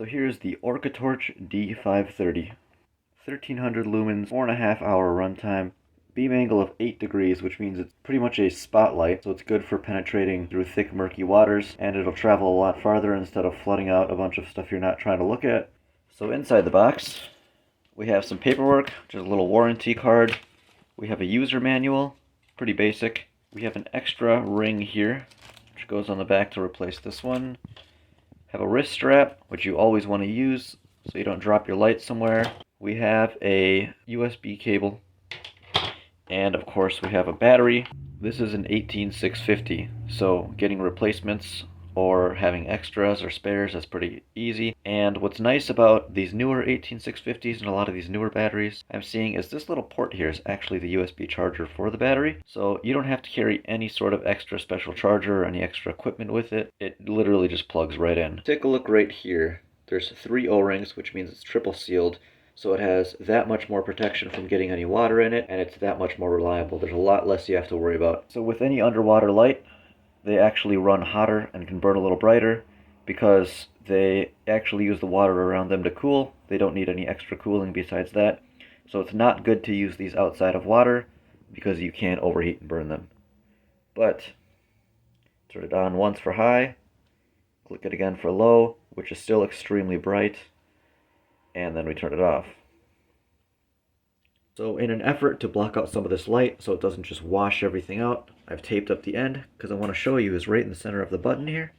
So here's the Orcatorch D530. 1300 lumens, 4.5 hour runtime, beam angle of 8 degrees, which means it's pretty much a spotlight, so it's good for penetrating through thick, murky waters, and it'll travel a lot farther instead of flooding out a bunch of stuff you're not trying to look at. So inside the box, we have some paperwork, which is a little warranty card. We have a user manual, pretty basic. We have an extra ring here, which goes on the back to replace this one. Have a wrist strap, which you always want to use so you don't drop your light somewhere. We have a USB cable, and of course we have a battery. This is an 18650, so getting replacements or having extras or spares is pretty easy. And what's nice about these newer 18650s and a lot of these newer batteries I'm seeing is this little port here is actually the USB charger for the battery, so you don't have to carry any sort of extra special charger or any extra equipment with it. It literally just plugs right in. Take a look right here. There's 3 O-rings, which means it's triple sealed. So it has that much more protection from getting any water in it, and it's that much more reliable. There's a lot less you have to worry about. So with any underwater light, they actually run hotter and can burn a little brighter because they actually use the water around them to cool. They don't need any extra cooling besides that. So it's not good to use these outside of water because you can overheat and burn them. But turn it on once for high, click it again for low, which is still extremely bright, and then we turn it off. So in an effort to block out some of this light so it doesn't just wash everything out, I've taped up the end because I want to show you is right in the center of the button here.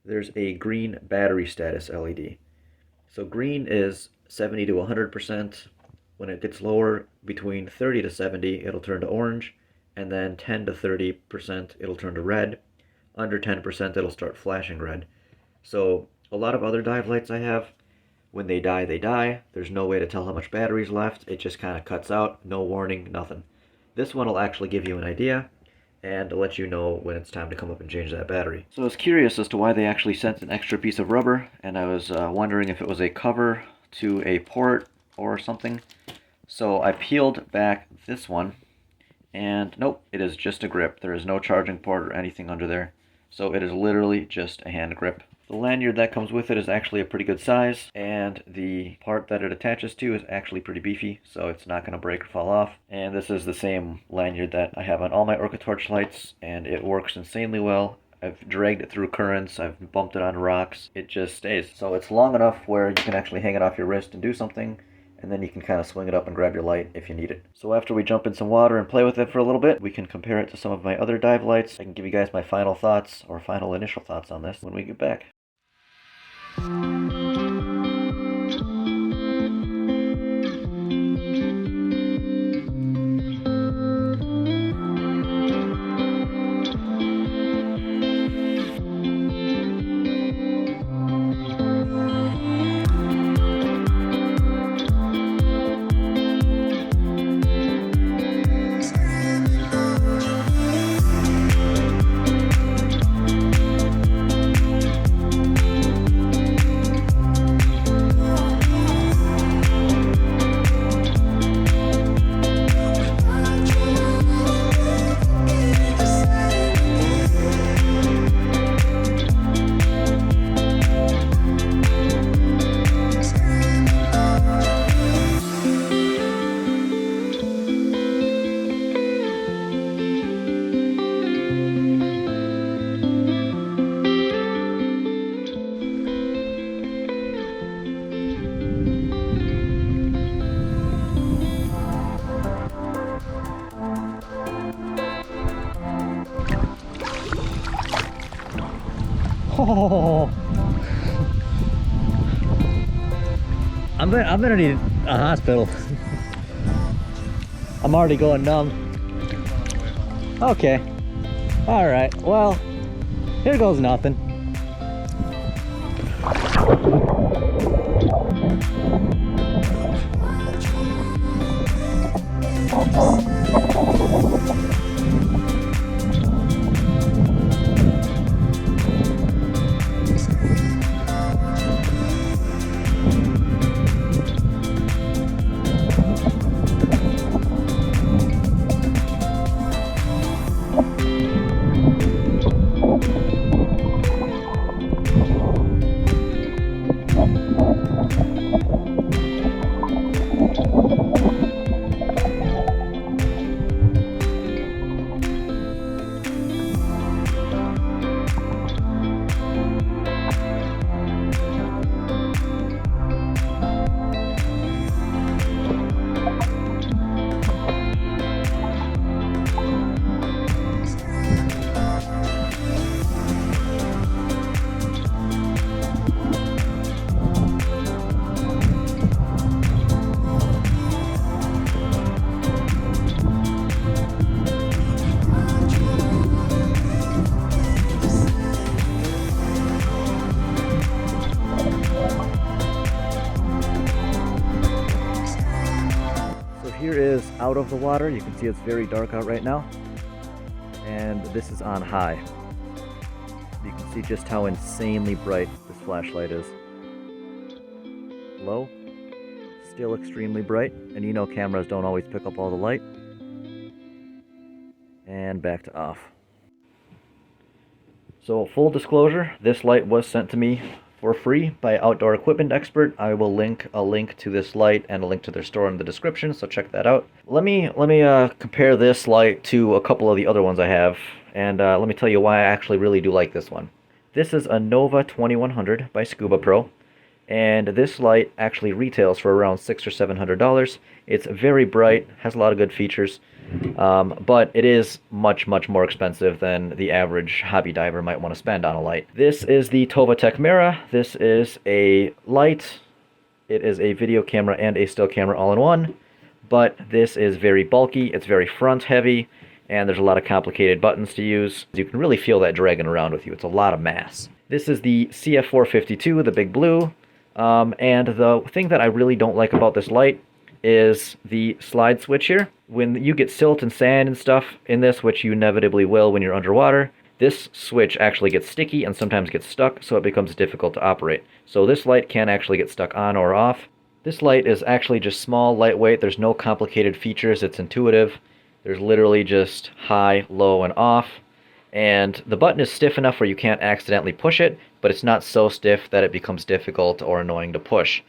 There's a green battery status LED. So green is 70 to 100%. When it gets lower, between 30 to 70, it'll turn to orange, and then 10 to 30%, it'll turn to red. Under 10%, it'll start flashing red. So a lot of other dive lights I have, when they die, they die. There's no way to tell how much battery's left. It just kind of cuts out. No warning, nothing. This one will actually give you an idea and let you know when it's time to come up and change that battery. So I was curious as to why they actually sent an extra piece of rubber, and I was wondering if it was a cover to a port or something. So I peeled back this one, and nope, it is just a grip. There is no charging port or anything under there. So it is literally just a hand grip. The lanyard that comes with it is actually a pretty good size, and the part that it attaches to is actually pretty beefy, so it's not going to break or fall off. And this is the same lanyard that I have on all my Orcatorch lights, and it works insanely well. I've dragged it through currents, I've bumped it on rocks, it just stays. So it's long enough where you can actually hang it off your wrist and do something, and then you can kind of swing it up and grab your light if you need it. So after we jump in some water and play with it for a little bit, we can compare it to some of my other dive lights. I can give you guys my final thoughts, or final initial thoughts on this when we get back. Oh, I'm gonna need a hospital. I'm already going numb. Okay. All right. Well, here goes nothing. Here is out of the water. You can see it's very dark out right now. And this is on high. You can see just how insanely bright this flashlight is. Low, still extremely bright, and you know cameras don't always pick up all the light. And back to off. So full disclosure, this light was sent to me for free by Outdoor Equipment Expert. I will link a link to this light and a link to their store in the description, so check that out. Let me compare this light to a couple of the other ones I have, and let me tell you why I actually really do like this one. This is a Nova 2100 by Scuba Pro, and this light actually retails for around $600 or $700. It's very bright, has a lot of good features, but it is much more expensive than the average hobby diver might want to spend on a light. This is the Tovatech Mira. This is a light. It is a video camera and a still camera all in one, but this is very bulky, it's very front heavy, and there's a lot of complicated buttons to use. You can really feel that dragging around with you. It's a lot of mass. This is the CF452, the big blue, and the thing that I really don't like about this light is the slide switch here. When you get silt and sand and stuff in this, which you inevitably will when you're underwater, this switch actually gets sticky and sometimes gets stuck, so it becomes difficult to operate. So this light can actually get stuck on or off. This light is actually just small, lightweight. There's no complicated features. It's intuitive. There's literally just high, low, and off. And the button is stiff enough where you can't accidentally push it, but it's not so stiff that it becomes difficult or annoying to push.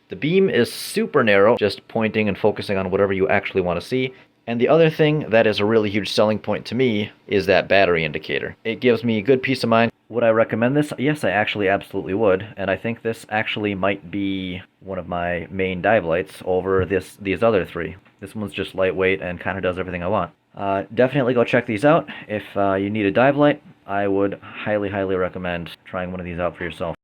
The beam is super narrow, just pointing and focusing on whatever you actually want to see. And the other thing that is a really huge selling point to me is that battery indicator. It gives me good peace of mind. Would I recommend this? Yes, I actually absolutely would. And I think this actually might be one of my main dive lights over these other three. This one's just lightweight and kind of does everything I want. Definitely go check these out. If you need a dive light, I would highly recommend trying one of these out for yourself.